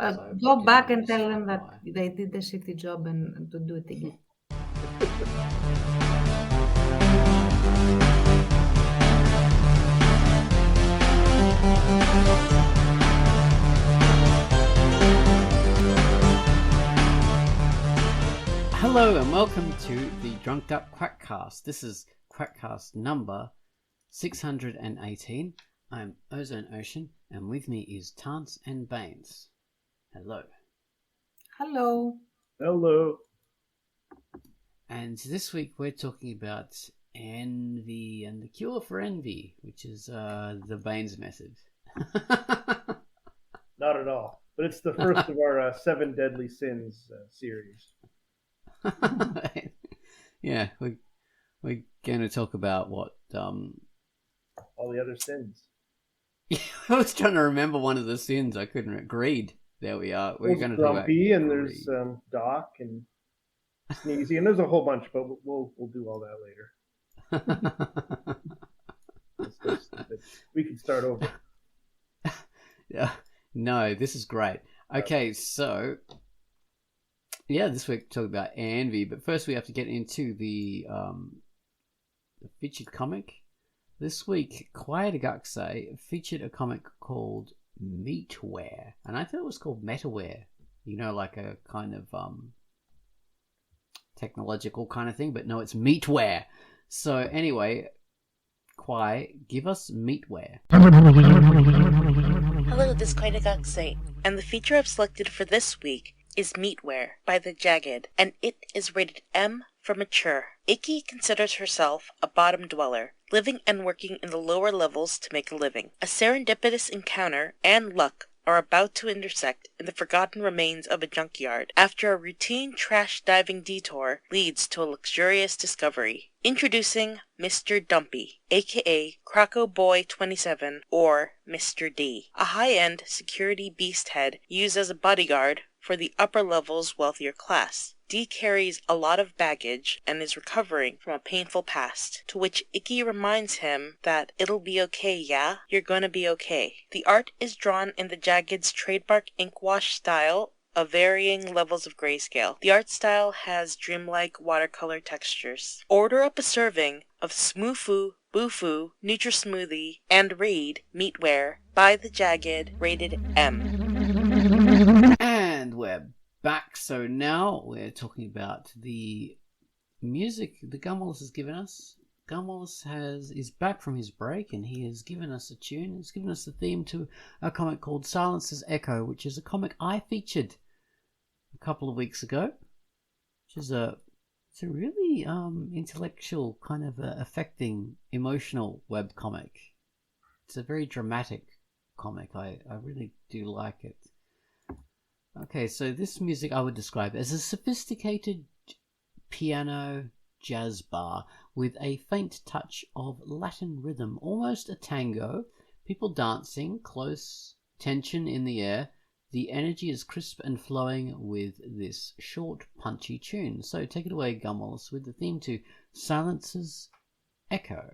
So I Go didn't back want and to tell say them that goodbye. they did a shitty job and to do it again. Hello and welcome to the Drunkduck Quackcast. This is Quackcast number 618. I'm Ozone Ocean, and with me is Tance and Baines. Hello. Hello. Hello. And this week we're talking about envy and the cure for envy, which is the Baines method. Not at all. But it's the first of our Seven Deadly Sins series. Yeah, we're going to talk about what All the other sins. I was trying to remember one of the sins. I couldn't. Greed. There we are. We're going to talk about Grumpy, and greed. there's Doc and Sneezy, and there's a whole bunch, but we'll do all that later. That's so stupid. We can start over. Yeah. No, this is great. Okay, so yeah, this week we're talking about envy, but first we have to get into the featured comic. This week, Quackcast featured a comic called Meatware, and I thought it was called Metaware. You know, like a kind of technological kind of thing, but no, it's Meatware. So anyway, Quai, give us Meatware. Hello, this is Quackcast, and the feature I've selected for this week is Meatware by The Jagged, and it is rated M for mature. Ikki considers herself a bottom dweller, living and working in the lower levels to make a living. A serendipitous encounter and luck are about to intersect in the forgotten remains of a junkyard after a routine trash diving detour leads to a luxurious discovery. Introducing Mr. Dumpy, aka Croco Boy 27 or Mr. D, a high-end security beasthead used as a bodyguard for the upper level's wealthier class. D carries a lot of baggage and is recovering from a painful past, to which Ikki reminds him that it'll be okay, yeah? You're gonna be okay. The art is drawn in the Jagged's trademark ink wash style of varying levels of grayscale. The art style has dreamlike watercolor textures. Order up a serving of Smoofu, Boofoo, Nutri-Smoothie, and read Meatware by The Jagged, rated M. And we're back. So now we're talking about the music that Gumwallis has given us. Gumwallis is back from his break, and he has given us a tune. He's given us the theme to a comic called Silence's Echo, which is a comic I featured a couple of weeks ago, which is it's a really intellectual, kind of affecting, emotional web comic. It's a very dramatic comic. I really do like it. Okay, so this music I would describe as a sophisticated piano jazz bar with a faint touch of Latin rhythm, almost a tango, people dancing, close tension in the air. The energy is crisp and flowing with this short, punchy tune. So take it away, Gumwallis, with the theme to Silence's Echo.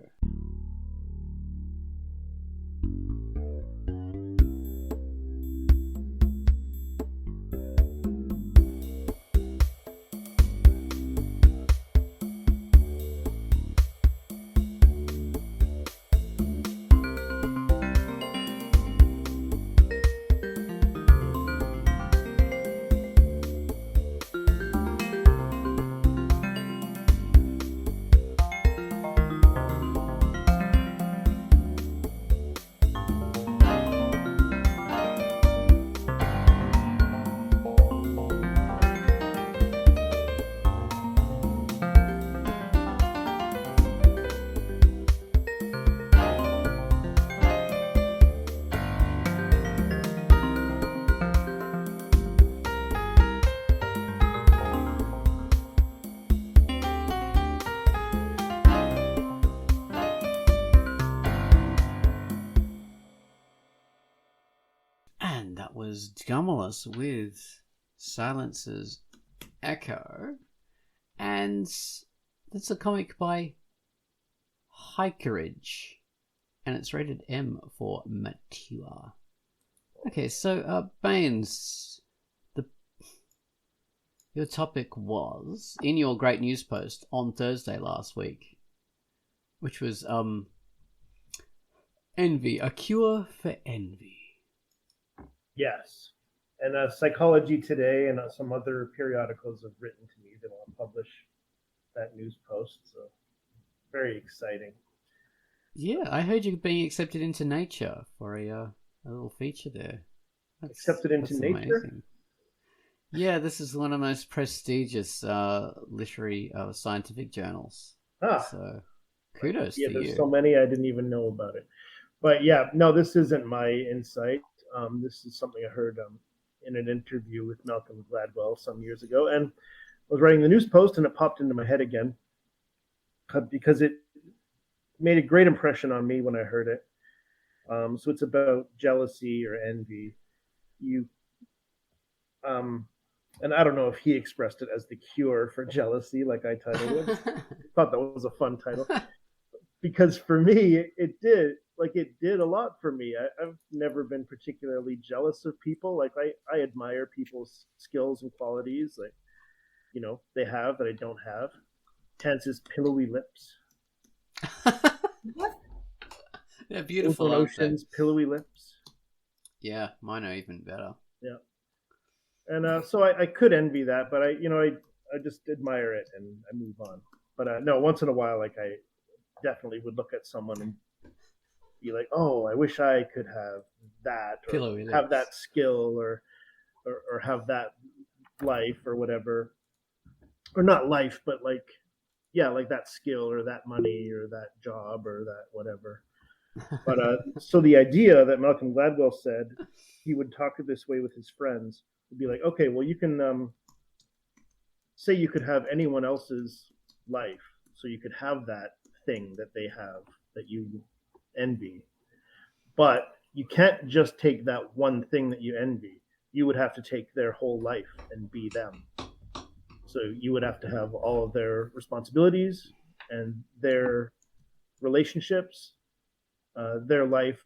And that was Gumwallis with Silence's Echo. And that's a comic by Hikerage. And it's rated M for mature. Okay, so Baines, Your topic was in your great news post on Thursday last week, which was envy, a cure for envy. Yes. And Psychology Today and some other periodicals have written to me that want to publish that news post. So very exciting. Yeah, I heard you being accepted into Nature for a little feature there. Accepted into Nature? Amazing. Yeah, this is one of the most prestigious literary scientific journals. So kudos to you. Yeah, there's so many I didn't even know about it. But yeah, no, this isn't my insight. This is something I heard in an interview with Malcolm Gladwell some years ago. And I was writing the news post and it popped into my head again because it made a great impression on me when I heard it. So it's about jealousy or envy. And I don't know if he expressed it as the cure for jealousy, like I titled it. I thought that was a fun title. Because for me, it did a lot for me. I've never been particularly jealous of people. Like I admire people's skills and qualities, like, you know, they have that I don't have. Chance's pillowy lips. They're beautiful. Ocean's pillowy lips. Yeah, mine are even better. Yeah. And so I could envy that, but I just admire it and I move on. But no, once in a while, like I definitely would look at someone and be like, oh, I wish I could have that, or have that skill, or have that life, or whatever, or not life, but like, yeah, like that skill, or that money, or that job, or that whatever. But so the idea that Malcolm Gladwell said he would talk this way with his friends would be like, okay, well, you can say you could have anyone else's life, so you could have that thing that they have that you envy, but you can't just take that one thing that you envy. You would have to take their whole life and be them. So you would have to have all of their responsibilities and their relationships, their life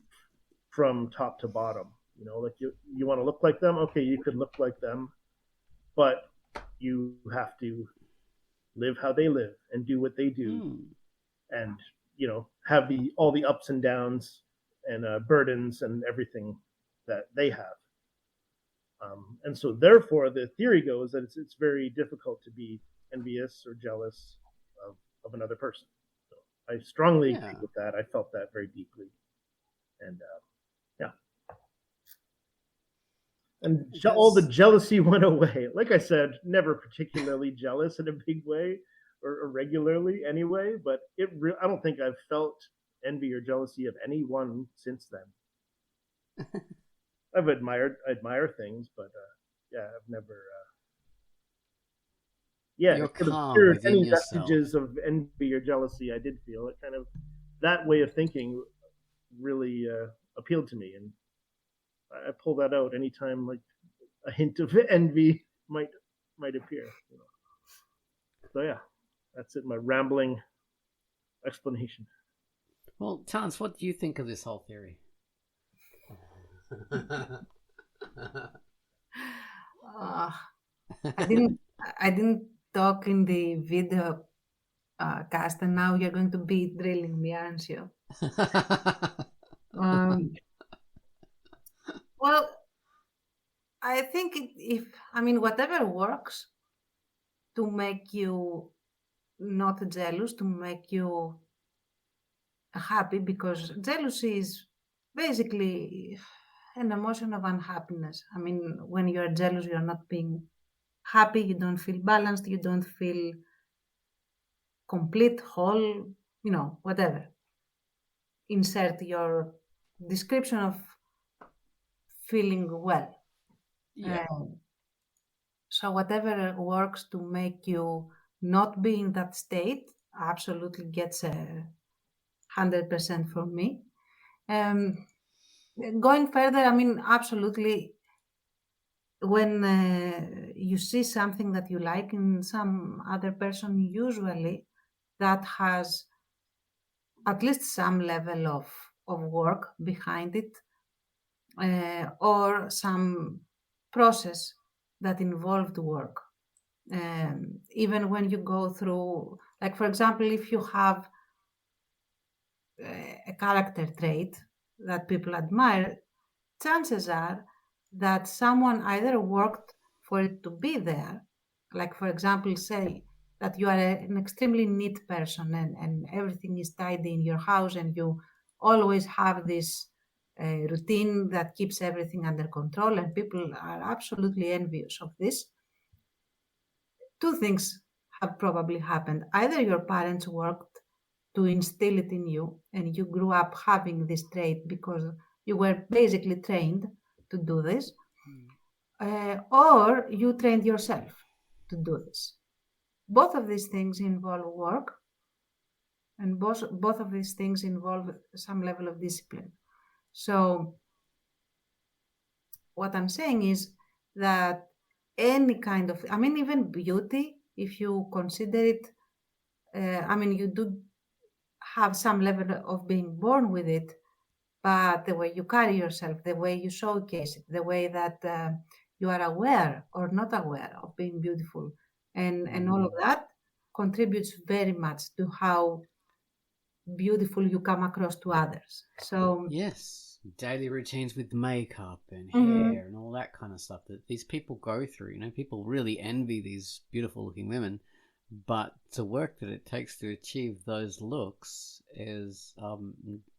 from top to bottom. You know, like you want to look like them, okay, you could look like them, but you have to live how they live and do what they do, and, you know, have all the ups and downs and burdens and everything that they have. And so therefore the theory goes that it's very difficult to be envious or jealous of another person. So I strongly agree with that. I felt that very deeply. And and all the jealousy went away. Like I said, never particularly jealous in a big way or regularly anyway, but I don't think I've felt envy or jealousy of anyone since then. I admire things, but I've never You're calm within any yourself. Messages of envy or jealousy I did feel. It kind of, that way of thinking really appealed to me, and I pull that out anytime like a hint of envy might appear. You know? So yeah, that's it. My rambling explanation. Well, Chance, what do you think of this whole theory? I didn't talk in the video cast, and now you're going to be drilling me, aren't you? Well, I think whatever works to make you not jealous, to make you happy, because jealousy is basically an emotion of unhappiness. I mean, when you're jealous, you're not being happy, you don't feel balanced, you don't feel complete, whole, you know, whatever. Insert your description of feeling well. Yeah. So whatever works to make you not be in that state absolutely gets 100% from me. Going further, I mean, absolutely, when you see something that you like in some other person, usually that has at least some level of work behind it, or some process that involved work. Even when you go through, like for example, if you have a character trait that people admire, chances are that someone either worked for it to be there, like for example, say that you are an extremely neat person and everything is tidy in your house and you always have this routine that keeps everything under control and people are absolutely envious of this. Two things have probably happened. Either your parents worked to instill it in you and you grew up having this trait because you were basically trained to do this, or you trained yourself to do this. Both of these things involve work, and both of these things involve some level of discipline. So what I'm saying is that any kind of, I mean, even beauty, if you consider it, I mean, you do have some level of being born with it, but the way you carry yourself, the way you showcase it, the way that you are aware or not aware of being beautiful, and all of that contributes very much to how beautiful you come across to others. So Yes, daily routines with makeup and Mhm. hair and all that kind of stuff that these people go through. You know, people really envy these beautiful looking women, but the work that it takes to achieve those looks is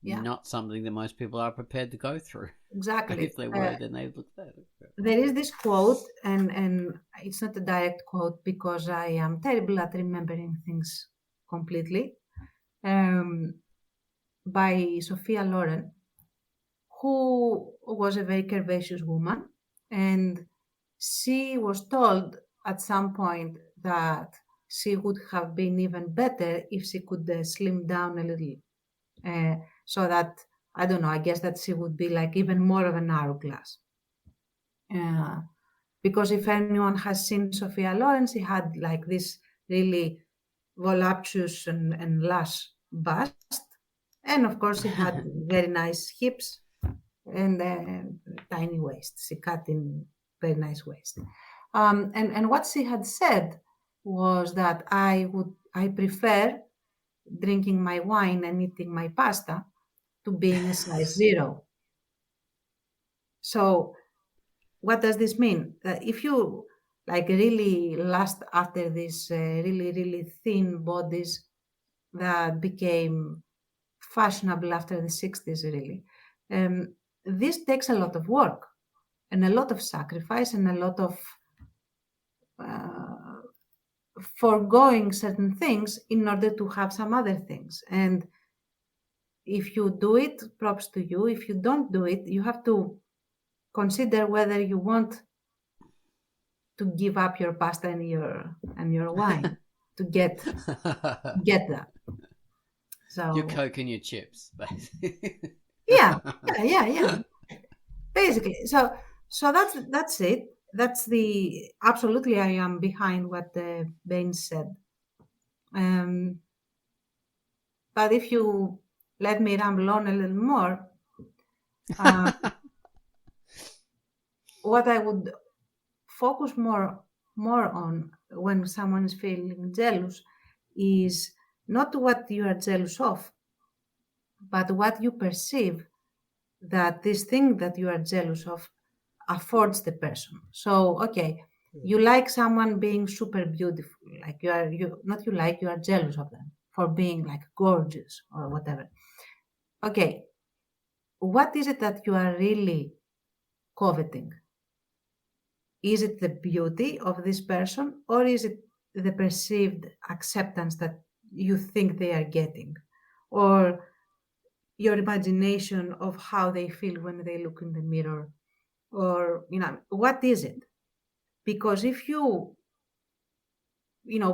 Yeah. not something that most people are prepared to go through. Exactly. If they were, then they'd look better. There is this quote, and it's not a direct quote because I am terrible at remembering things completely, by Sophia Loren, who was a very curvaceous woman. And she was told at some point that she would have been even better if she could slim down a little. So that, I don't know, I guess that she would be like even more of an hourglass. Because if anyone has seen Sophia Loren, she had like this really voluptuous and lush bust. And of course, she had very nice hips and tiny waist. She cut in very nice waist. And what she had said was that I prefer drinking my wine and eating my pasta to being a size zero. So what does this mean? If you like really lust after these really thin bodies that became fashionable after the 60s, really, this takes a lot of work and a lot of sacrifice and a lot of uh, foregoing certain things in order to have some other things. And if you do it, props to you. If you don't do it, you have to consider whether you want to give up your pasta and your wine to get that. So Your Coke and your chips, basically. yeah. Basically, so that's it. That's the absolutely. I am behind what Bain said. But if you let me ramble on a little more, what I would focus more on when someone is feeling jealous is not what you are jealous of, but what you perceive that this thing that you are jealous of affords the person. So, okay, you like someone being super beautiful, like you are jealous of them for being like gorgeous or whatever. Okay, what is it that you are really coveting? Is it the beauty of this person or is it the perceived acceptance that you think they are getting? Or your imagination of how they feel when they look in the mirror? Or, what is it? Because if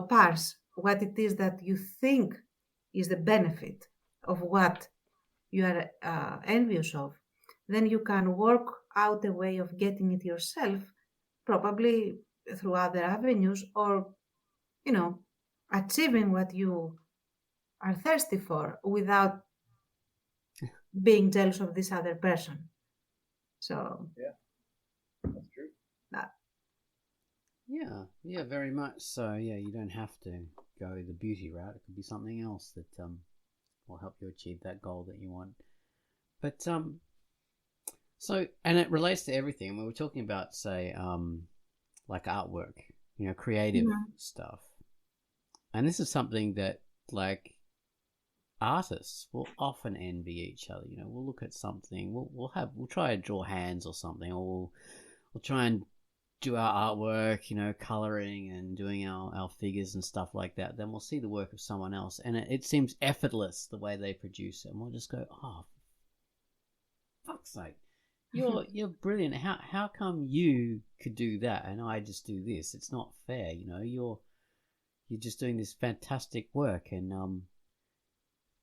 parse what it is that you think is the benefit of what you are envious of, then you can work out a way of getting it yourself, probably through other avenues, or achieving what you are thirsty for without being jealous of this other person. So Yeah, that's true. Yeah, very much so. Yeah, you don't have to go the beauty route. It could be something else that will help you achieve that goal that you want. But so, and it relates to everything. We were talking about, say, like artwork, creative stuff, and this is something that like artists will often envy each other. We'll look at something, we'll try to draw hands or something, or we'll try and do our artwork, coloring and doing our figures and stuff like that. Then we'll see the work of someone else, and it seems effortless the way they produce it, and we'll just go, "Oh, fuck's sake, you're brilliant. How come you could do that and I just do this? It's not fair. You're just doing this fantastic work, and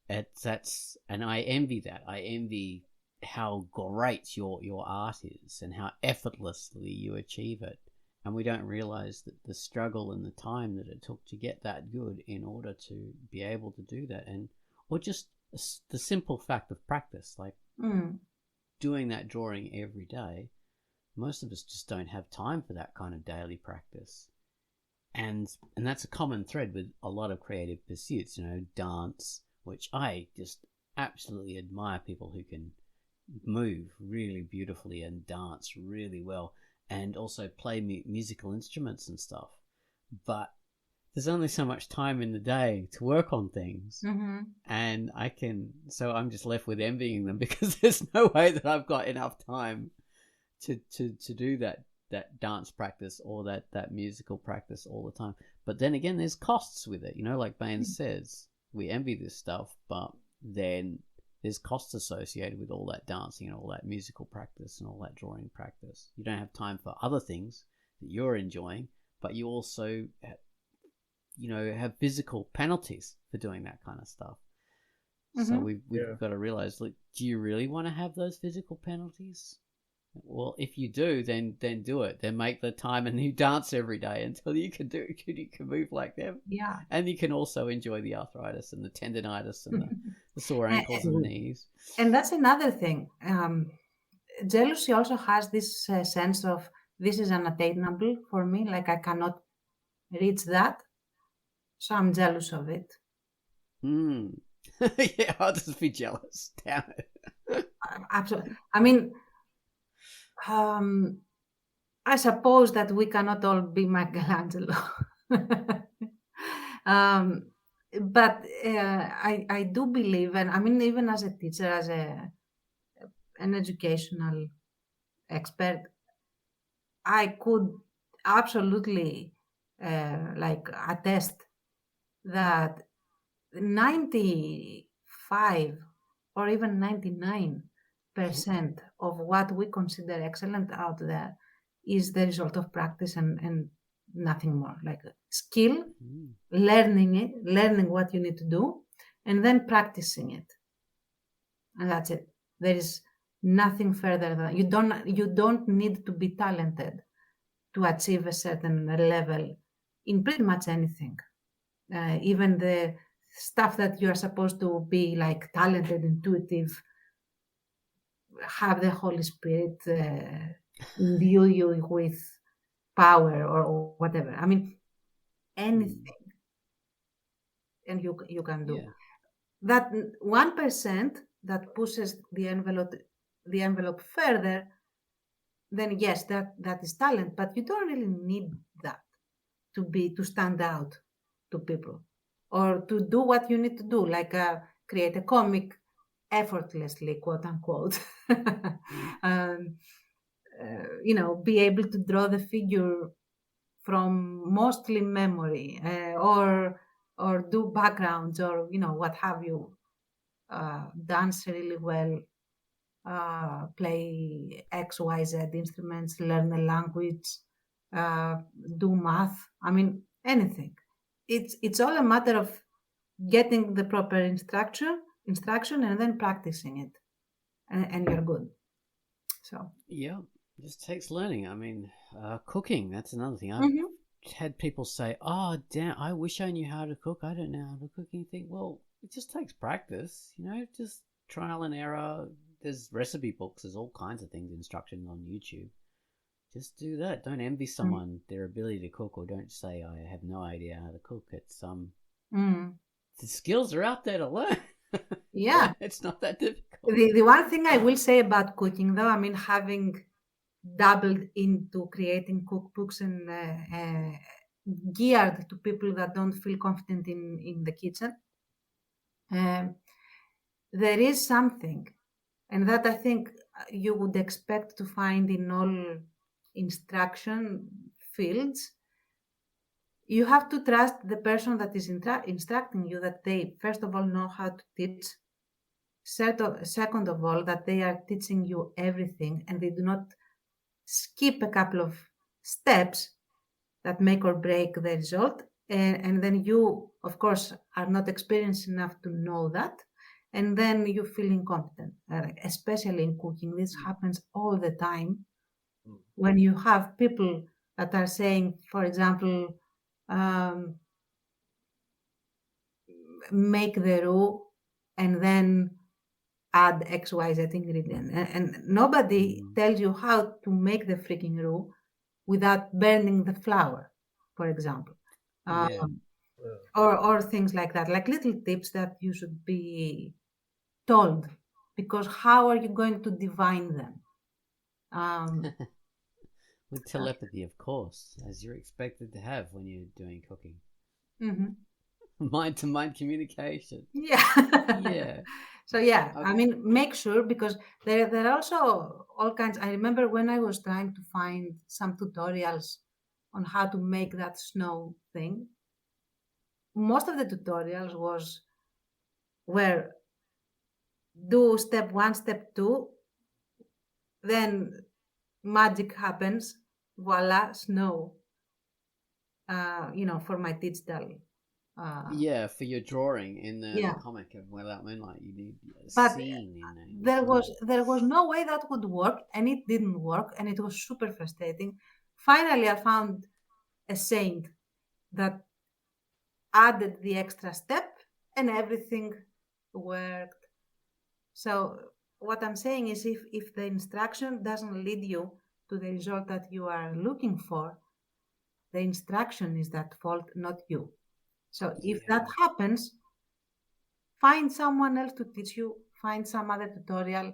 and I envy that. I envy how great your art is and how effortlessly you achieve it. And we don't realize that the struggle and the time that it took to get that good in order to be able to do that, or just the simple fact of practice, like doing that drawing every day. Most of us just don't have time for that kind of daily practice. And that's a common thread with a lot of creative pursuits, dance, which I just absolutely admire, people who can move really beautifully and dance really well, and also play musical instruments and stuff. But there's only so much time in the day to work on things, and so I'm just left with envying them, because there's no way that I've got enough time to do that dance practice or that musical practice all the time. But then again, there's costs with it, like Bain says. We envy this stuff, but then there's costs associated with all that dancing and all that musical practice and all that drawing practice. You don't have time for other things that you're enjoying, but you also, have physical penalties for doing that kind of stuff. So we've got to realize, like, do you really want to have those physical penalties? Well, if you do, then do it. Then make the time and you dance every day until you can move like them. Yeah. And you can also enjoy the arthritis and the tendonitis and the sore ankles and knees. And that's another thing. Jealousy also has this sense of, this is unattainable for me, like I cannot reach that, so I'm jealous of it. Yeah, I'll just be jealous. Damn it. Absolutely. I mean, I suppose that we cannot all be Michelangelo. But I do believe, and I mean, even as a teacher, as an educational expert, I could absolutely attest that 95 or even 99% of what we consider excellent out there is the result of practice and nothing more. Like skill, learning what you need to do, and then practicing it. And that's it. There is nothing further than you don't need to be talented to achieve a certain level in pretty much anything. Even the stuff that you are supposed to be like talented, intuitive, have the Holy Spirit imbue you with power or whatever. I mean, anything, and you can do. That 1% that pushes the envelope further, then yes, that is talent. But you don't really need that to stand out to people, or to do what you need to do, like create a comic effortlessly, quote unquote. Be able to draw the figure from mostly memory, or do backgrounds, or what have you, dance really well, play XYZ instruments, learn a language, do math. I mean, anything. It's all a matter of getting the proper instruction and then practicing it, and you're good. So yeah, it just takes learning. I mean, cooking, that's another thing. I've had people say, "Oh, damn, I wish I knew how to cook. I don't know how to cook." And you think, well, it just takes practice, just trial and error. There's recipe books, there's all kinds of things, instructions on YouTube. Just do that. Don't envy someone their ability to cook, or don't say I have no idea how to cook. It's the skills are out there to learn. Yeah. It's not that difficult. The one thing I will say about cooking, though, I mean, having dabbled into creating cookbooks and geared to people that don't feel confident in the kitchen, there is something, and that I think you would expect to find in all instruction fields. You have to trust the person that is instructing you, that they, first of all, know how to teach. Second of all, that they are teaching you everything and they do not skip a couple of steps that make or break the result. And then you, of course, are not experienced enough to know that. And then you feel incompetent, especially in cooking. This happens all the time when you have people that are saying, for example, make the roux and then add XYZ ingredient. And nobody tells you how to make the freaking roux without burning the flour, for example. Or things like that, like little tips that you should be told, because how are you going to divine them? With telepathy, of course, as you're expected to have when you're doing cooking. Mind-to-mind communication. Yeah. So yeah, Okay. I mean, make sure, because there are also all kinds. I remember when I was trying to find some tutorials on how to make that snow thing. Most of the tutorials were do step 1, step 2, then magic happens, voila, snow. For my digital. For your drawing in the comic of Without Moonlight, you need a scene in there was no way that would work, and it didn't work, and it was super frustrating. Finally, I found a saint that added the extra step, and everything worked. So what I'm saying is, if the instruction doesn't lead you to the result that you are looking for, the instruction is at fault, not you. So if that happens, find someone else to teach you, find some other tutorial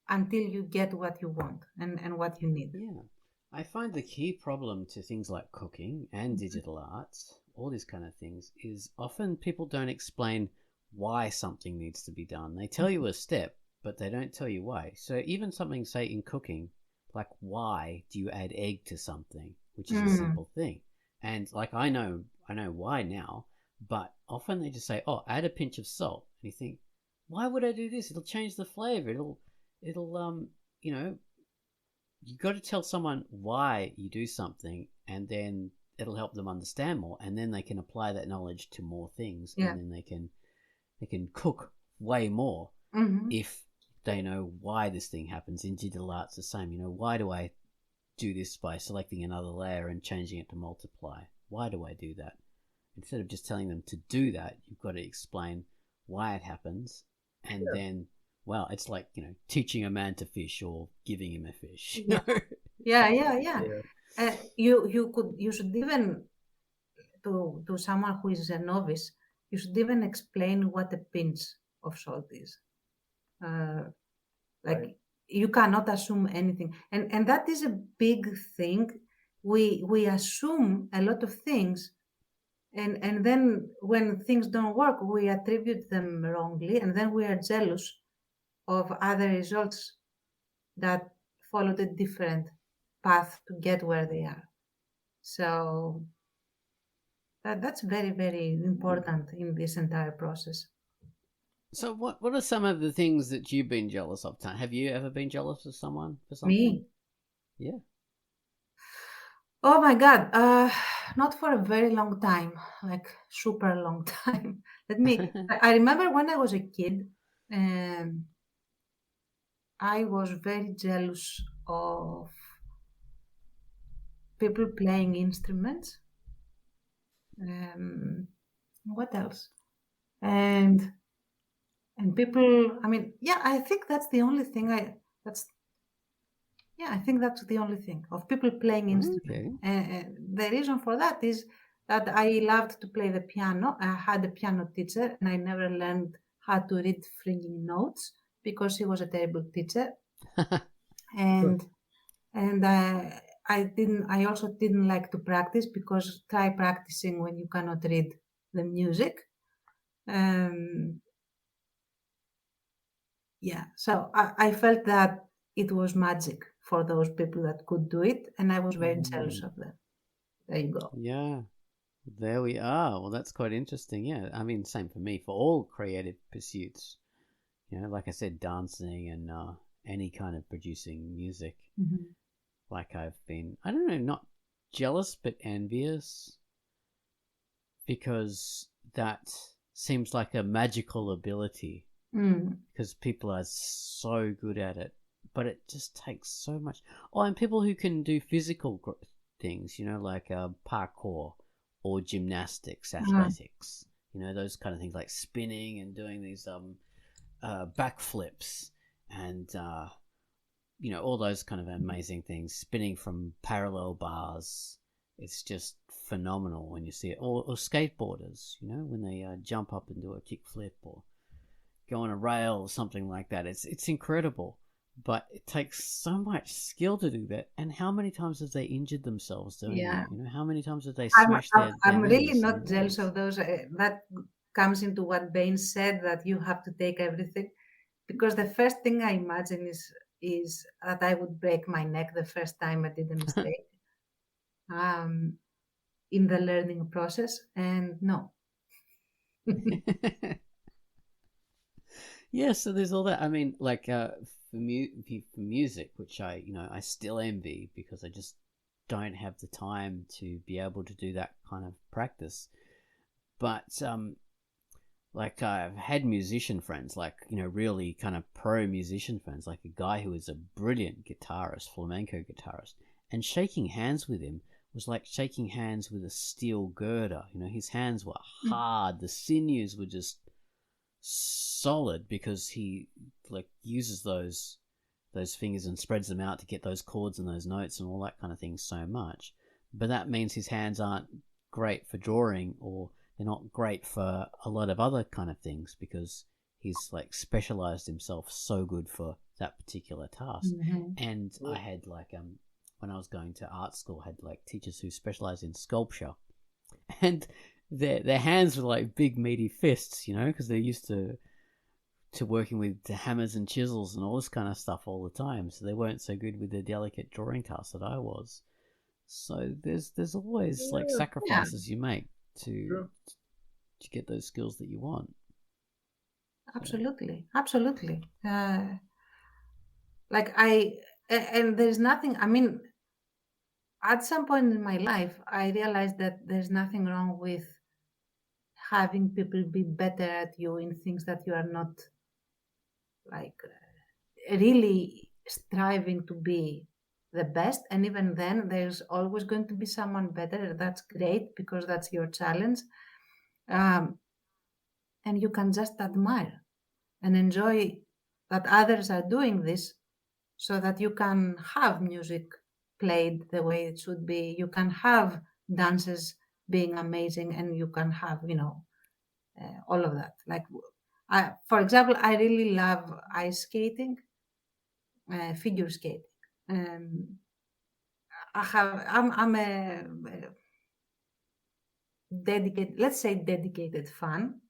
until you get what you want and what you need. Yeah. I find the key problem to things like cooking and digital arts, all these kind of things, is often people don't explain why something needs to be done. They tell you a step, but they don't tell you why. So even something, say, in cooking, like why do you add egg to something, which is a simple thing. And like I know why now, but often they just say, oh, add a pinch of salt. And you think, why would I do this? It'll change the flavor. It'll you got to tell someone why you do something, and then it'll help them understand more, and then they can apply that knowledge to more things, and then they can cook way more if they know why this thing happens. In digital arts, the same. Why do I do this by selecting another layer and changing it to multiply? Why do I do that? Instead of just telling them to do that, you've got to explain why it happens, and then, well, it's like, teaching a man to fish or giving him a fish. Yeah. You should even, to someone who is a novice, you should even explain what a pinch of salt is. You cannot assume anything, and that is a big thing. We assume a lot of things, and then when things don't work, we attribute them wrongly, and then we are jealous of other results that followed a different path to get where they are. So that's very, very important in this entire process. So what are some of the things that you've been jealous of? Have you ever been jealous of someone for something? Me? Yeah. Oh my God. Not for a very long time, like super long time. I remember when I was a kid, I was very jealous of people playing instruments. What else? And people, I mean, I think that's the only thing Yeah, I think that's the only thing of people playing instruments. The reason for that is that I loved to play the piano. I had a piano teacher, and I never learned how to read frigging notes because he was a terrible teacher. and and I also didn't like to practice because try practicing when you cannot read the music. Yeah, so I felt that it was magic for those people that could do it, and I was very jealous of them. There you go. Yeah, there we are. Well, that's quite interesting. Yeah, I mean, same for me for all creative pursuits. You know, like I said, dancing and any kind of producing music. Mm-hmm. Like I've been, I don't know, not jealous but envious, because that seems like a magical ability. Because people are so good at it, but it just takes so much. Oh, and people who can do physical things, you know, like parkour or gymnastics, athletics, you know, those kind of things, like spinning and doing these backflips and you know, all those kind of amazing things, spinning from parallel bars. It's just phenomenal when you see it. Or skateboarders, you know, when they jump up and do a kickflip or go on a rail or something like that. It's incredible, but it takes so much skill to do that. And how many times have they injured themselves doing it? You know, how many times have they smashed I'm their really knees not jealous of those. That comes into what Bain said, that you have to take everything, because the first thing I imagine is that I would break my neck the first time I did a mistake in the learning process, and no. Yeah, so there's all that. I mean, like for music, which I still envy because I just don't have the time to be able to do that kind of practice. But like I've had musician friends, like, you know, really kind of pro musician friends, like a guy who is a brilliant guitarist, flamenco guitarist, and shaking hands with him was like shaking hands with a steel girder. You know, his hands were hard, the sinews were just solid because he like uses those fingers and spreads them out to get those chords and those notes and all that kind of thing so much. But that means his hands aren't great for drawing, or they're not great for a lot of other kind of things, because he's like specialized himself so good for that particular task. And I had like when I was going to art school, I had like teachers who specialized in sculpture, and their hands were like big meaty fists, you know, because they're used to working with the hammers and chisels and all this kind of stuff all the time. So they weren't so good with the delicate drawing tasks that I was. So there's always like sacrifices you make to get those skills that you want. Absolutely. Like and there's nothing. I mean, at some point in my life, I realized that there's nothing wrong with having people be better at you in things that you are not like really striving to be the best. And even then, there's always going to be someone better. That's great, because that's your challenge. And you can just admire and enjoy that others are doing this, so that you can have music played the way it should be. You can have dances being amazing, and you can have, you know, all of that. Like, for example, I really love ice skating, figure skating. I'm a dedicated, let's say, dedicated fan.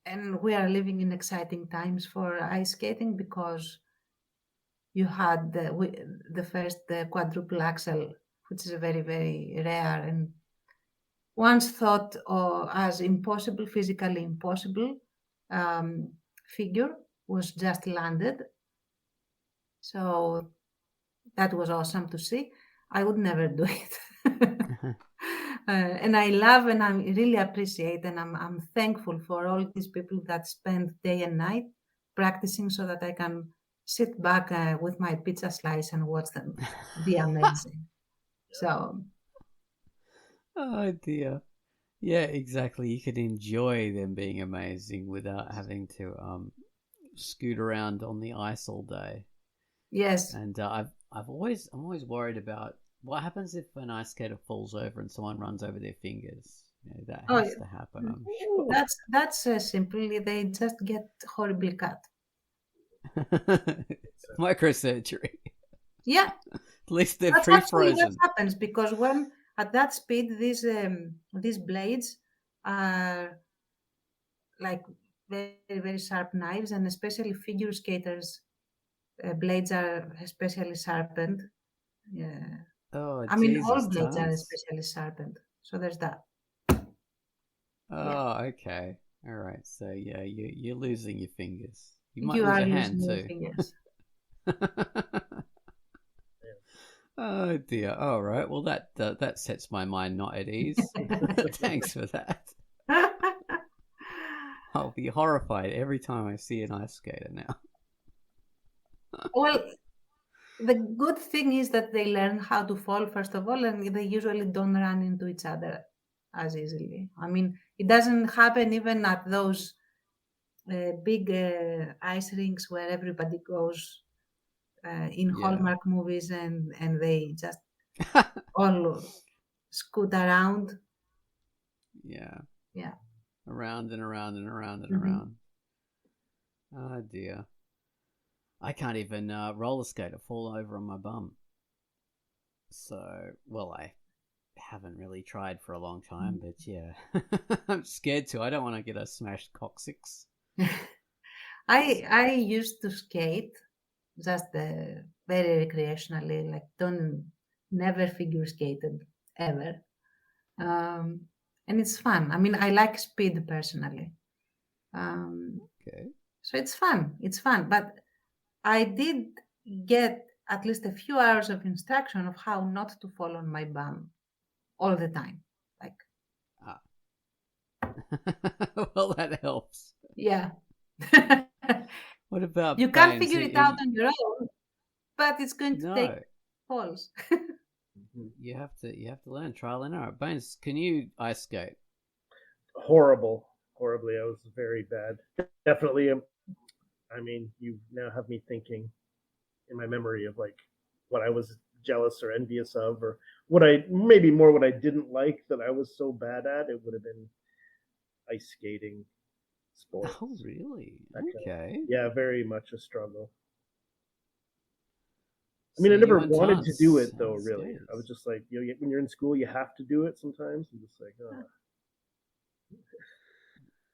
And we are living in exciting times for ice skating, because you had the first quadruple axel, which is a very, very rare and once thought as impossible, physically impossible figure, was just landed. So that was awesome to see. I would never do it. And I love and I really appreciate, and I'm thankful for all these people that spend day and night practicing, so that I can sit back with my pizza slice and watch them be amazing. So. Oh dear. Yeah, exactly. You could enjoy them being amazing without having to scoot around on the ice all day. Yes. And I'm always worried about what happens if an ice skater falls over and someone runs over their fingers. You know, that Oh, has to happen, I'm sure. That's simply they just get horribly cut. Microsurgery. Yeah, At least they're that's free actually what frozen. happens because when at that speed, these blades are like very very sharp knives, and especially figure skaters' blades are especially sharpened. Yeah, Oh I mean all Jesus, blades are Tance. especially sharpened. So there's that. Oh, okay. All right. So yeah, you're losing your fingers. You might You lose are a losing hand your too. fingers. Oh dear. All right. Well, that sets my mind not at ease. Thanks for that. I'll be horrified every time I see an ice skater now. Well, the good thing is that they learn how to fall first of all, and they usually don't run into each other as easily. I mean, it doesn't happen even at those big ice rinks where everybody goes in Yeah. Hallmark movies, and they just all scoot around. Yeah. Yeah. Around and around and around and Mhm. around. Oh dear. I can't even roller skate or fall over on my bum. So, well, I haven't really tried for a long time, but yeah. I'm scared to. I don't want to get a smashed coccyx. I used to skate just very recreationally, like don't never figure skated ever. And it's fun. I mean, I like speed personally. Okay. So it's fun. It's fun. But I did get at least a few hours of instruction of how not to fall on my bum all the time. Like, Ah. Well, that helps. yeah. What about You can't Baines? figure it out on your own, but it's going to take No, falls. you have to learn trial and error. Baines, can you ice skate? Horribly. I was very bad. Definitely. I mean, you now have me thinking in my memory of like what I was jealous or envious of, or what I didn't like that I was so bad at. It would have been ice skating, sports. Oh, really? That kind of- Okay. Yeah, very much a struggle. I So mean, I you never and wanted to do Tance it though. and Really, skaters. I was just like, when you're in school, you have to do it sometimes. I'm just like, oh.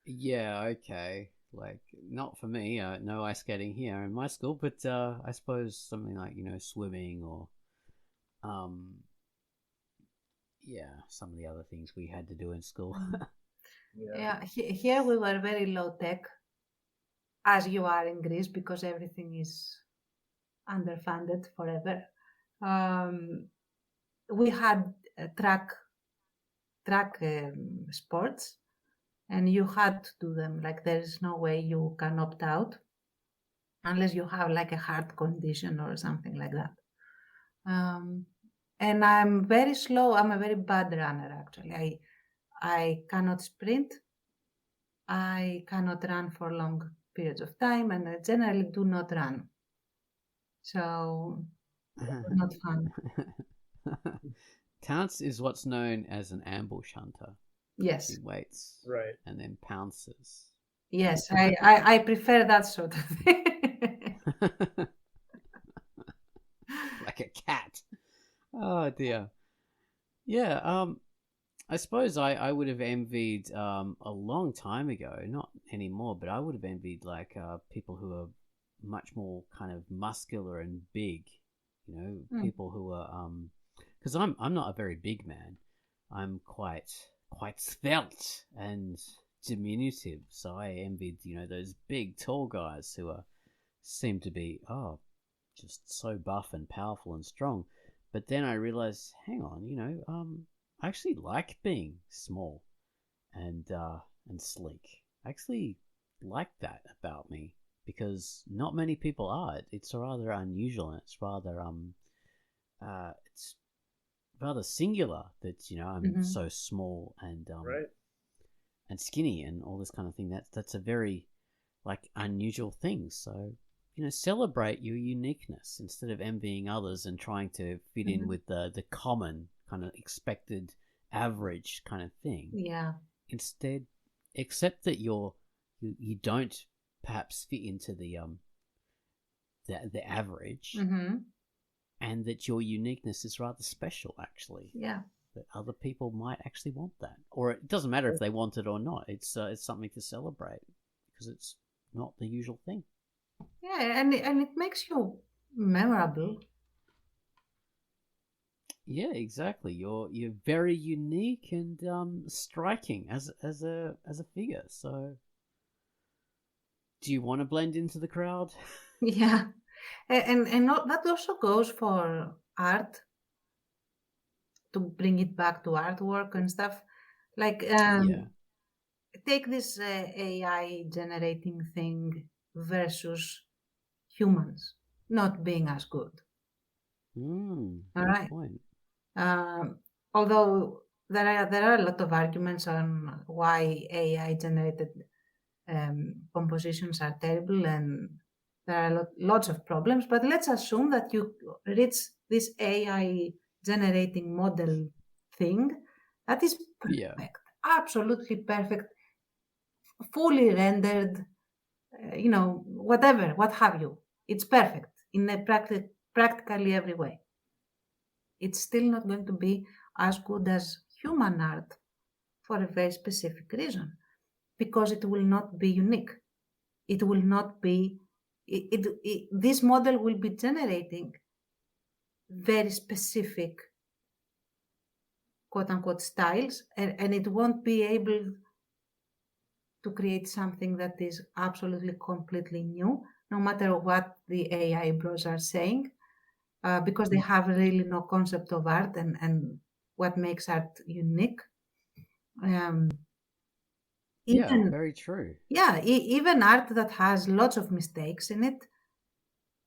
Yeah, okay. Like, not for me. No ice skating here in my school, but I suppose something like swimming or yeah, some of the other things we had to do in school. Yeah, here we were very low tech, as you are in Greece, because everything is underfunded forever. We had track sports, and you had to do them. Like there is no way you can opt out unless you have like a heart condition or something like that. And I'm very slow. I'm a very bad runner, actually. I cannot sprint. I cannot run for long periods of time, and I generally do not run. So it was not fun. Tance is what's known as an ambush hunter. Yes, He waits Right. and then pounces. yes, I prefer that sort of thing. Like a cat. Oh dear. Yeah, I suppose I would have envied a long time ago, not anymore, but I would have envied like people who are much more kind of muscular and big, people who are because I'm not a very big man. I'm quite svelte and diminutive, so I envied those big tall guys who seem to be just so buff and powerful and strong. But then I realized, hang on, I actually like being small and sleek. I actually like that about me because not many people are. It's rather unusual, and it's rather singular that I'm so small and Right. and skinny and all this kind of thing. That's a very like unusual things. So, celebrate your uniqueness instead of envying others and trying to fit in with the common kind of expected average kind of thing. Yeah. Instead, accept that you don't perhaps fit into the average, and that your uniqueness is rather special, actually. Yeah. That other people might actually want that, or it doesn't matter if they want it or not. It's something to celebrate because it's not the usual thing. Yeah, and it makes you memorable. Yeah, exactly. You're very unique and striking as a figure. So, do you want to blend into the crowd? Yeah, and that also goes for art, to bring it back to artwork and stuff. Like, Yeah. take this AI generating thing versus humans not being as good. All Good right. point. Although there are a lot of arguments on why AI generated compositions are terrible, and there are lots of problems. But let's assume that you reach this AI generating model thing that is Yeah. perfect, absolutely perfect, fully rendered, whatever, what have you. It's perfect in a practically every way. It's still not going to be as good as human art for a very specific reason, because it will not be unique. It will not be, this model will be generating very specific quote unquote styles, and it won't be able to create something that is absolutely completely new, no matter what the AI bros are saying, because they have really no concept of art and what makes art unique. Yeah, Even, very true. yeah, even art that has lots of mistakes in it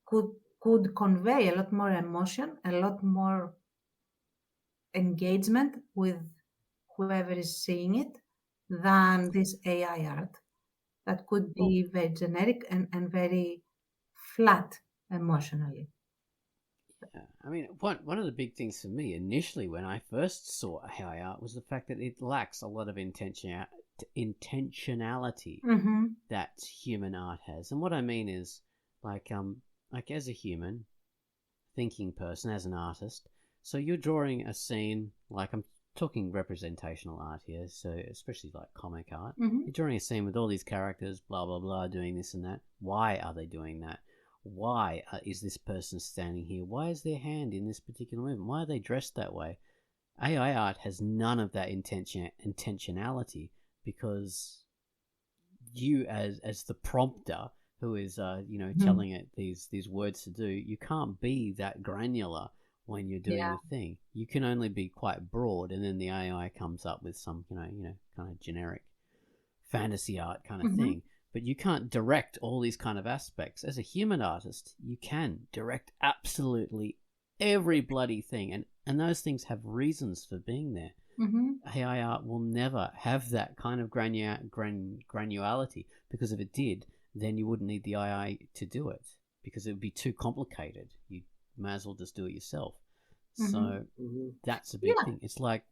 could convey a lot more emotion, a lot more engagement with whoever is seeing it than this AI art that could be very generic and very flat emotionally. Yeah, I mean, one of the big things for me initially when I first saw AI art was the fact that it lacks a lot of intentionality Mm-hmm. that human art has. And what I mean is, like as a human thinking person, as an artist, so you're drawing a scene, like I'm talking representational art here, so especially like comic art. Mm-hmm. You're drawing a scene with all these characters, blah blah blah, doing this and that. Why are they doing that? Why is this person standing here? Why is their hand in this particular movement? Why are they dressed that way? AI art has none of that intentionality, because you as the prompter who is telling it these words to do, you can't be that granular when you're doing the thing. You can only be quite broad, and then the AI comes up with some kind of generic fantasy art kind of thing. But you can't direct all these kind of aspects. As a human artist, you can direct absolutely every bloody thing, and those things have reasons for being there. AI art will never have that kind of granularity, because if it did, then you wouldn't need the AI to do it, because it would be too complicated. You might as well just do it yourself. So that's a big thing. It's like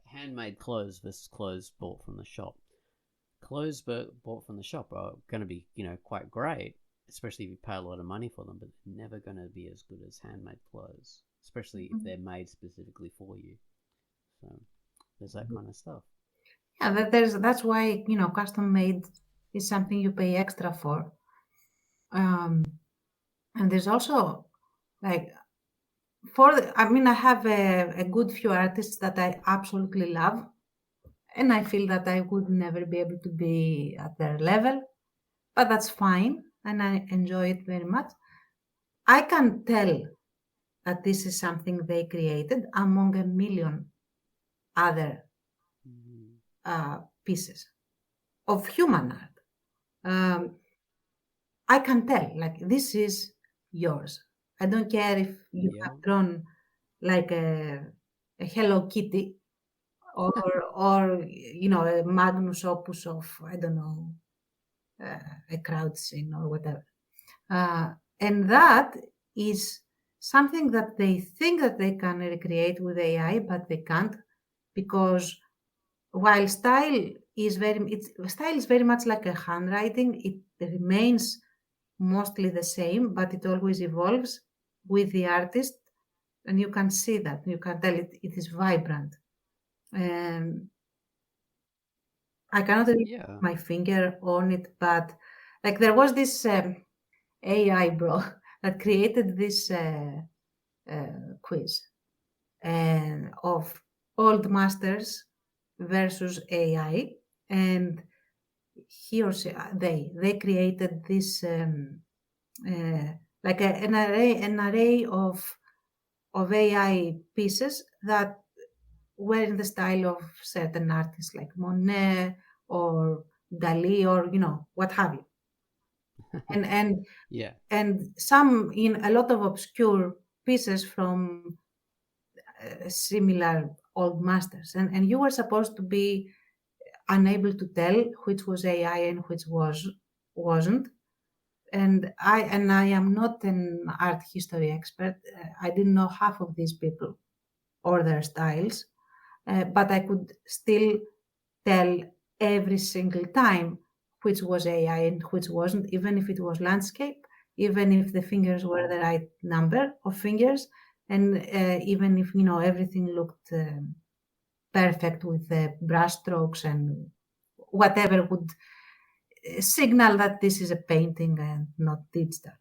handmade clothes versus clothes bought from the shop. Clothes bought from the shop are going to be, quite great, especially if you pay a lot of money for them, but they're never going to be as good as handmade clothes, especially if they're made specifically for you. So there's that kind of stuff. Yeah, that's why, custom made is something you pay extra for. And there's also, like, I have a good few artists that I absolutely love, and I feel that I would never be able to be at their level, but that's fine, and I enjoy it very much. I can tell that this is something they created among a million other pieces of human art. I can tell, like, this is yours. I don't care if you have drawn like a Hello Kitty or a magnus opus of, I don't know, a crowd scene or whatever. And that is something that they think that they can recreate with AI, but they can't, because while style is very much like a handwriting, it remains mostly the same, but it always evolves with the artist, and you can see that. You can tell it is vibrant. I cannot really put my finger on it, but like there was this AI bro that created this quiz and of old masters versus AI, and he or she they created this like an array of AI pieces that were in the style of certain artists like Monet or Dali or what have you, and Yeah. and some in a lot of obscure pieces from similar old masters, and you were supposed to be unable to tell which was AI and which wasn't. And I am not an art history expert. I didn't know half of these people or their styles, but I could still tell every single time which was AI and which wasn't, even if it was landscape, even if the fingers were the right number of fingers, and even if everything looked perfect with the brush strokes and whatever would signal that this is a painting and not digital.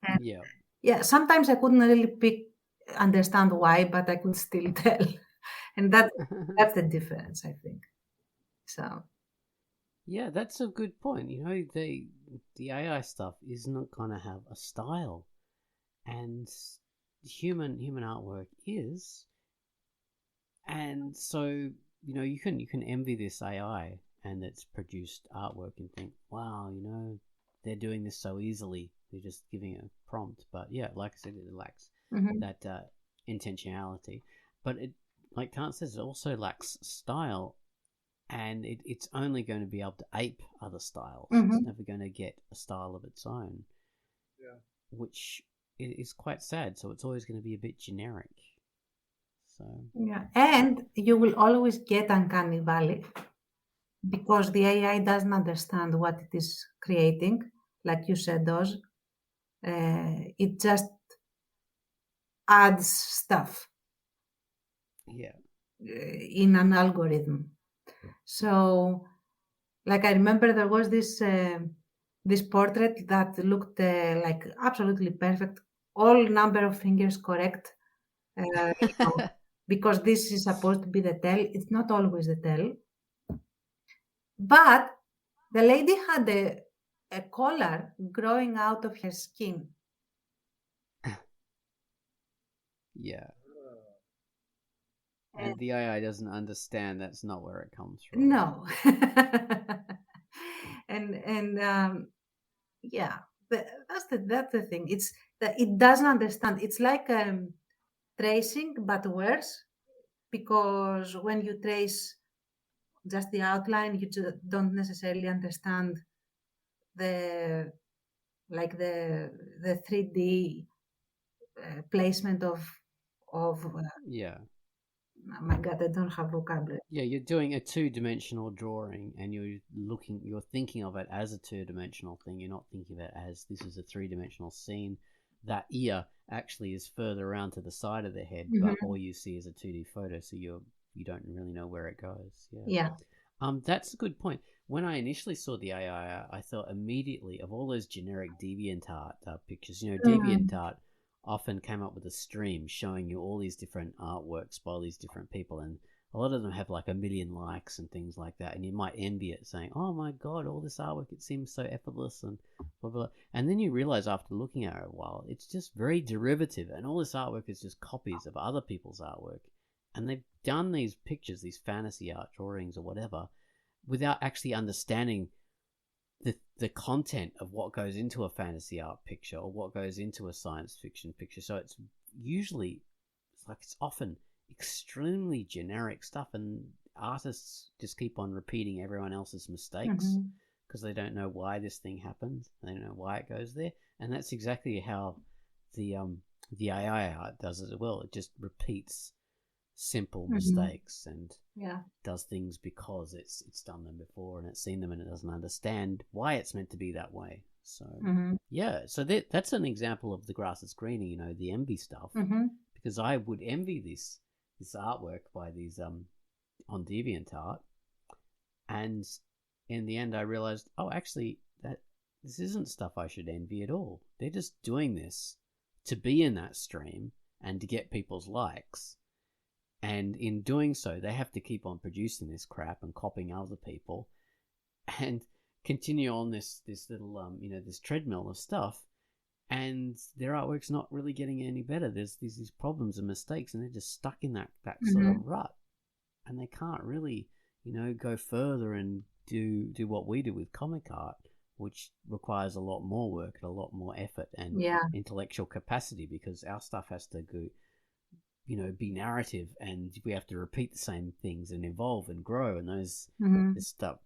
And yeah, sometimes I couldn't really understand why, but I could still tell, and that's the difference, I think. So yeah, that's a good point. The AI stuff is not gonna have a style, and human artwork is, and so you can envy this AI and it's produced artwork and think, wow, they're doing this so easily. They're just giving a prompt, but yeah, like I said, it lacks that intentionality. But it, like Kant says, it also lacks style. And it's only going to be able to ape other styles. It's never going to get a style of its own. Yeah. Which is quite sad. So it's always going to be a bit generic. So yeah, and you will always get uncanny valley because the AI doesn't understand what it is creating, like you said, does. It just adds stuff. Yeah. In an algorithm. So, like I remember there was this portrait that looked like absolutely perfect, all number of fingers correct, because this is supposed to be the tell. It's not always the tell. But the lady had a collar growing out of her skin. Yeah. And the AI doesn't understand that's not where it comes from. No. and yeah, that's the thing. It's that it doesn't understand. It's like tracing, but worse, because when you trace just the outline, you don't necessarily understand the 3D placement of yeah. Oh my God, I don't have vocabulary. Yeah, you're doing a two-dimensional drawing, and you're thinking of it as a two-dimensional thing. You're not thinking of it as this is a three-dimensional scene. That ear actually is further around to the side of the head, but all you see is a 2D photo, so you don't really know where it goes. Yeah. That's a good point. When I initially saw the AI, I thought immediately of all those generic DeviantArt pictures. DeviantArt often came up with a stream showing you all these different artworks by all these different people, and a lot of them have like 1 million likes and things like that, and you might envy it, saying, oh my god, all this artwork, it seems so effortless and blah blah, and then you realize after looking at it a while, it's just very derivative, and all this artwork is just copies of other people's artwork, and they've done these pictures, these fantasy art drawings or whatever, without actually understanding the content of what goes into a fantasy art picture or what goes into a science fiction picture. So it's often extremely generic stuff, and artists just keep on repeating everyone else's mistakes because they don't know why this thing happens. They don't know why it goes there, and that's exactly how the AI art does it as well. It just repeats simple mistakes and does things because it's done them before and it's seen them and it doesn't understand why it's meant to be that way. So so that's an example of the grass is greener, you know, the envy stuff. Because I would envy this artwork by these on DeviantArt, and in the end I realized, oh, actually that this isn't stuff I should envy at all. They're just doing this to be in that stream and to get people's likes. And in doing so, they have to keep on producing this crap and copying other people and continue on this little, this treadmill of stuff. And their artwork's not really getting any better. There's these problems and mistakes, and they're just stuck in that sort of rut. And they can't really, go further and do what we do with comic art, which requires a lot more work and a lot more effort and intellectual capacity, because our stuff has to go, be narrative, and we have to repeat the same things and evolve and grow, and this stuff,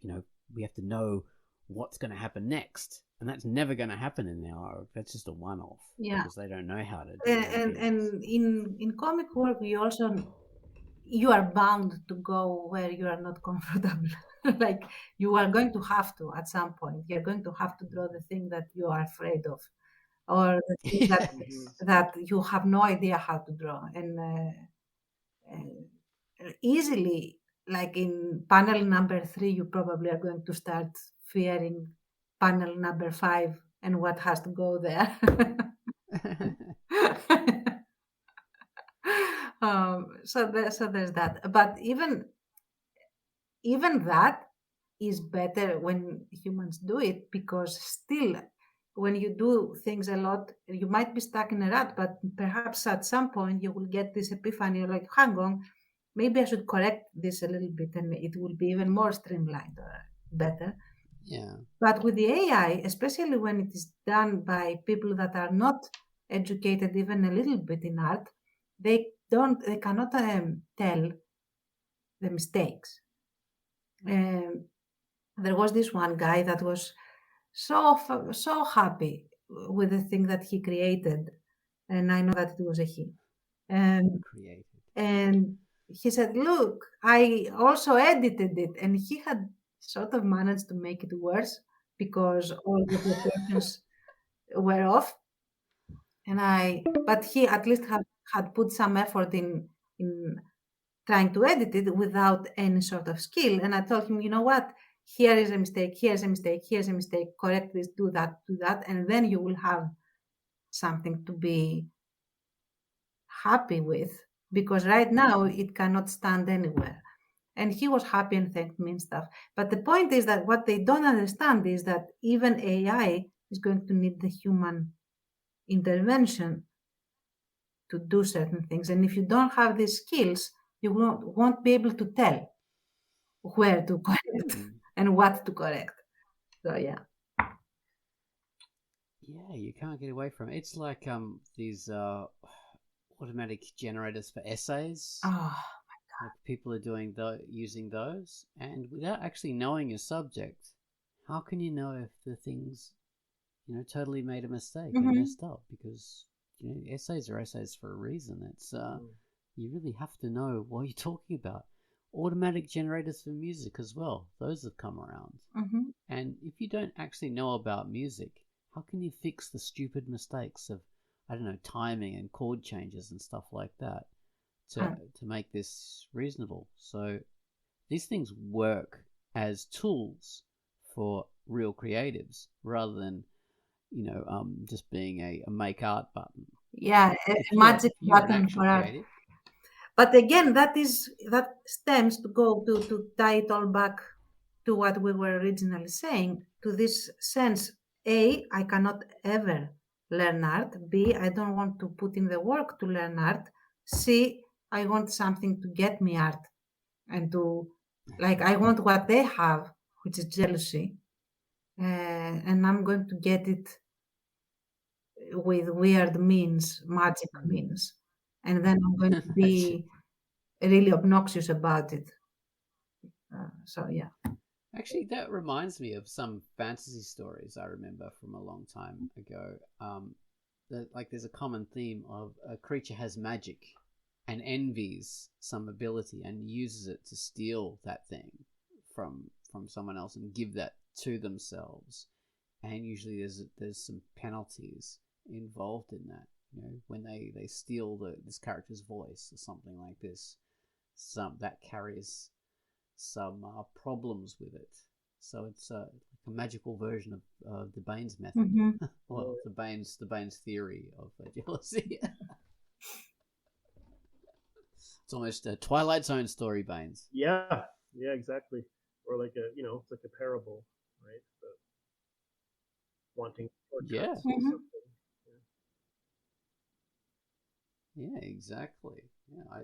we have to know what's going to happen next, and that's never going to happen in our art. That's just a one-off, because they don't know how to do it. And in comic work, you are bound to go where you are not comfortable. Like, you are going to have to, at some point, you're going to have to draw the thing that you are afraid of, or the thing that you have no idea how to draw. And easily, like in panel number 3, you probably are going to start fearing panel number 5 and what has to go there. So there's that. But even that is better when humans do it, because still, when you do things a lot, you might be stuck in a rut, but perhaps at some point you will get this epiphany. You're like, hang on, maybe I should correct this a little bit, and it will be even more streamlined or better. Yeah. But with the AI, especially when it is done by people that are not educated even a little bit in art, they cannot tell the mistakes. There was this one guy that was so happy with the thing that he created, and I know that it was a he. And he said, "Look, I also edited it," and he had sort of managed to make it worse because all the proportions were off. But he at least had put some effort in trying to edit it without any sort of skill. And I told him, you know what? Here is a mistake, here's a mistake, here's a mistake, correct this, do that, and then you will have something to be happy with, because right now it cannot stand anywhere. And he was happy and thanked me and stuff. But the point is that what they don't understand is that even AI is going to need the human intervention to do certain things. And if you don't have these skills, you won't be able to tell where to correct and what to correct. So yeah, you can't get away from it. It's like these automatic generators for essays. Oh my God! Like people are using those, and without actually knowing your subject, how can you know if the thing's totally made a mistake and messed up? Because essays are essays for a reason. It's you really have to know what you're talking about. Automatic generators for music as well, those have come around. And if you don't actually know about music, how can you fix the stupid mistakes of, I don't know, timing and chord changes and stuff like that to make this reasonable? So these things work as tools for real creatives rather than just being a make art button. Yeah, a magic button for art. But again, that stems to tie it all back to what we were originally saying, to this sense: A, I cannot ever learn art. B, I don't want to put in the work to learn art. C, I want something to get me art, and I want what they have, which is jealousy, and I'm going to get it with weird means, magic means, and then I'm going to be really obnoxious about it. So yeah. Actually, that reminds me of some fantasy stories I remember from a long time ago. Like there's a common theme of a creature has magic and envies some ability and uses it to steal that thing from someone else and give that to themselves. And usually there's some penalties involved in that. You know, when they steal this character's voice or something like this, that carries some problems with it. So it's like a magical version of the Baines method. Mm-hmm. Well, the Baines theory of jealousy. It's almost a Twilight Zone story, Baines. Yeah, exactly. Or like it's like a parable, right? Wanting shortcuts or Mm-hmm. something. Yeah, exactly. Yeah,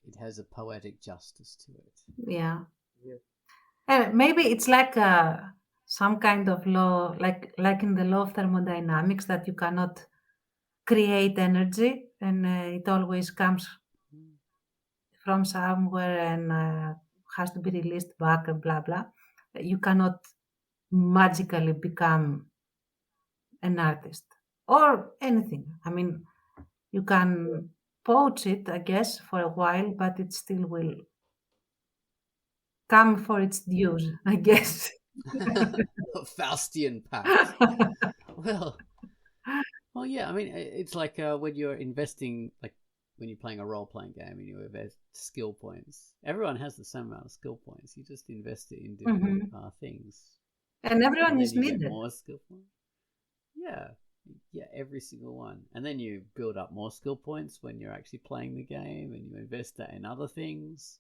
it has a poetic justice to it. Yeah. Yeah. And maybe it's like some kind of law, like in the law of thermodynamics, that you cannot create energy, and it always comes from somewhere and has to be released back and blah blah. You cannot magically become an artist or anything. I mean, you can poach it, I guess, for a while, but it still will come for its dues, I guess. Faustian pact. Well, yeah. I mean, it's like when you're investing, like when you're playing a role-playing game and you invest skill points. Everyone has the same amount of skill points. You just invest it in different things, And everyone and then is you get needed. more skill points. Yeah, every single one. And then you build up more skill points when you're actually playing the game, and you invest that in other things.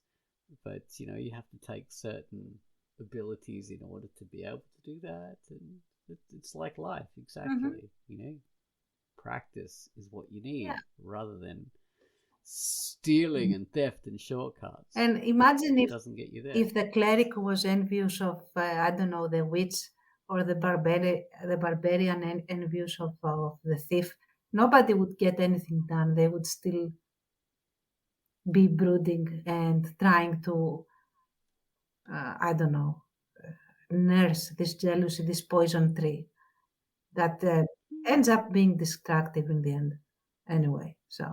But you have to take certain abilities in order to be able to do that, and it's like life, exactly. Practice is what you need, rather than stealing and theft and shortcuts. And imagine It if doesn't get you there. if the cleric was envious of I don't know, the witch, or the barbarian envious of the thief, nobody would get anything done. They would still be brooding and trying to I don't know, nurse this jealousy, this poison tree that ends up being destructive in the end. Anyway, so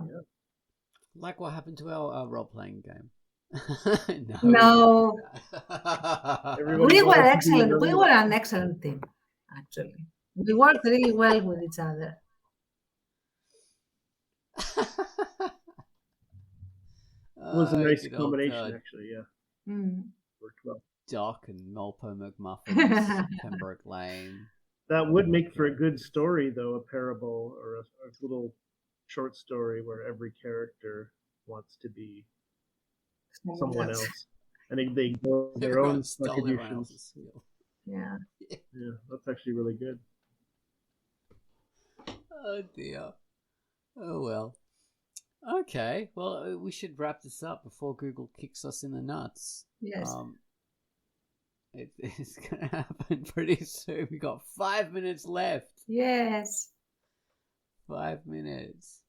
Like what happened to our role-playing game. no, Everybody we were wanted to be excellent. We another- were an excellent team, actually. We worked really well with each other. It was a nice good old, combination, actually. Yeah, Mm. worked well. Doc and Molpo McMuffins, Pembroke Lane. That would make for a good story, though, a parable or a little short story where every character wants to be someone else, and they go their own Stole everyone contributions. else's skill. Yeah. Yeah, that's actually really good. Oh dear. Oh well. Okay. Well, we should wrap this up before Google kicks us in the nuts. Yes. It's gonna happen pretty soon. We got 5 minutes left. Yes. 5 minutes.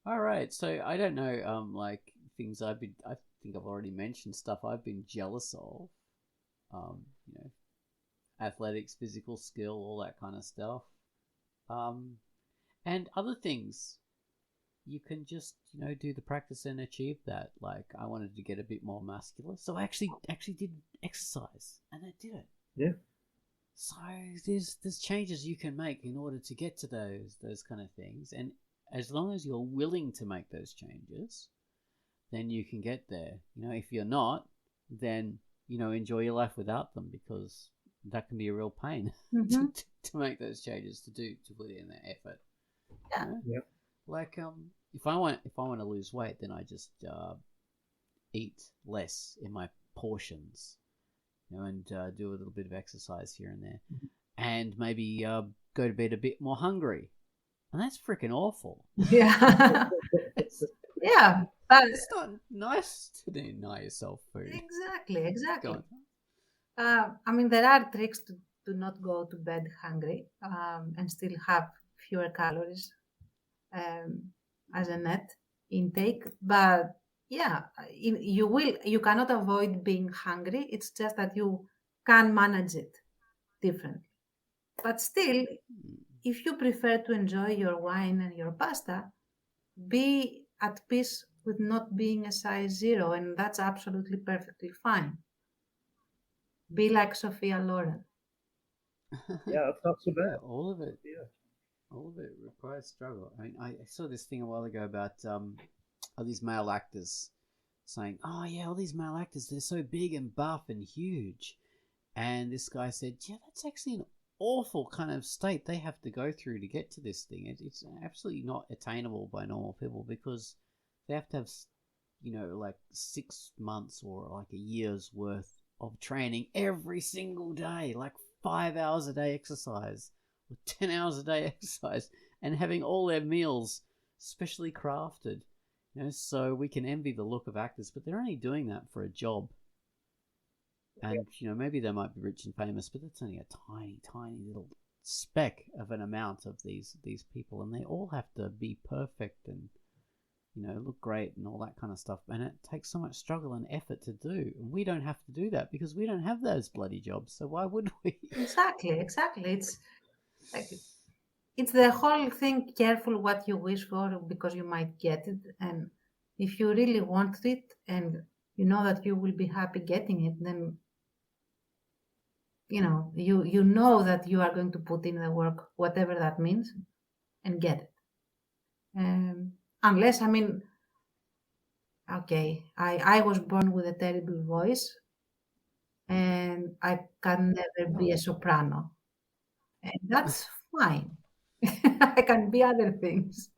All right. So I don't know. Like things I think I've already mentioned stuff I've been jealous of. Athletics, physical skill, all that kind of stuff. And other things. You can just, do the practice and achieve that. Like I wanted to get a bit more muscular, so I actually did exercise, and I did it. Yeah. So there's changes you can make in order to get to those kind of things, and as long as you're willing to make those changes, then you can get there. If you're not, then enjoy your life without them, because that can be a real pain to make those changes, to put in that effort. Yeah. Yep. Like if I want to lose weight, then I just eat less in my portions, and do a little bit of exercise here and there, and maybe go to bed a bit more hungry, and that's freaking awful. Yeah. Yeah. But It's not nice to deny yourself food. exactly. Go I mean, there are tricks to not go to bed hungry and still have fewer calories as a net intake. But yeah, you cannot avoid being hungry. It's just that you can manage it differently. But still, if you prefer to enjoy your wine and your pasta, be at peace with not being a size 0, and that's absolutely perfectly fine. Be like Sophia Loren. Yeah, it's not so Yeah, bad. all of it. Yeah. All of it requires struggle. I mean, I saw this thing a while ago about all these male actors saying, "Oh yeah, all these male actors, they're so big and buff and huge," and this guy said, "Yeah, that's actually an awful kind of state they have to go through to get to this thing. It's absolutely not attainable by normal people because they have to have, like 6 months or like a year's worth of training every single day, like 5 hours a day exercise." Or 10 hours a day exercise and having all their meals specially crafted, so we can envy the look of actors, but they're only doing that for a job. And maybe they might be rich and famous, but that's only a tiny, tiny little speck of an amount of these people, and they all have to be perfect and look great and all that kind of stuff, and it takes so much struggle and effort to do, and we don't have to do that because we don't have those bloody jobs, so why would we? Exactly. It's the whole thing, careful what you wish for because you might get it. And if you really want it and you know that you will be happy getting it, then you know that you are going to put in the work, whatever that means, and get it. Unless, okay, I was born with a terrible voice and I can never be a soprano. And that's fine. I can be other things.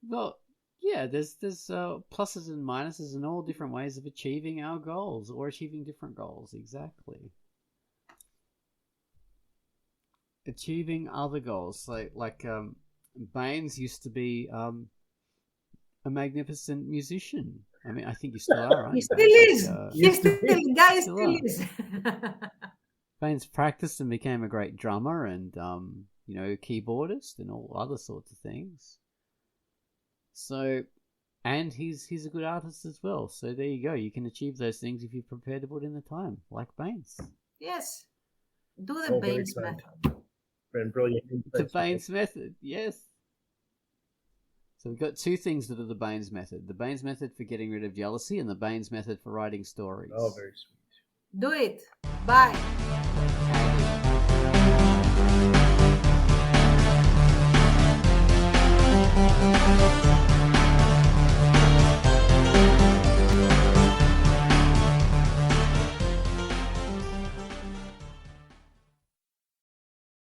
Well, yeah, there's pluses and minuses and all different ways of achieving our goals or achieving different goals. Exactly. Achieving other goals, like Baines used to be a magnificent musician. I mean, I think you still are, aren't He you, still Baines? is. Like, He still, guy still still are. is. Baines practiced and became a great drummer and keyboardist and all other sorts of things. So, and he's a good artist as well. So there you go. You can achieve those things if you're prepared to put in the time, like Baines. Yes. Do the Oh, very Baines kind. method. And brilliant The insights. Baines method, yes. So we've got two things that are the Baines method. The Baines method for getting rid of jealousy and the Baines method for writing stories. Oh, very sweet. Do it. Bye.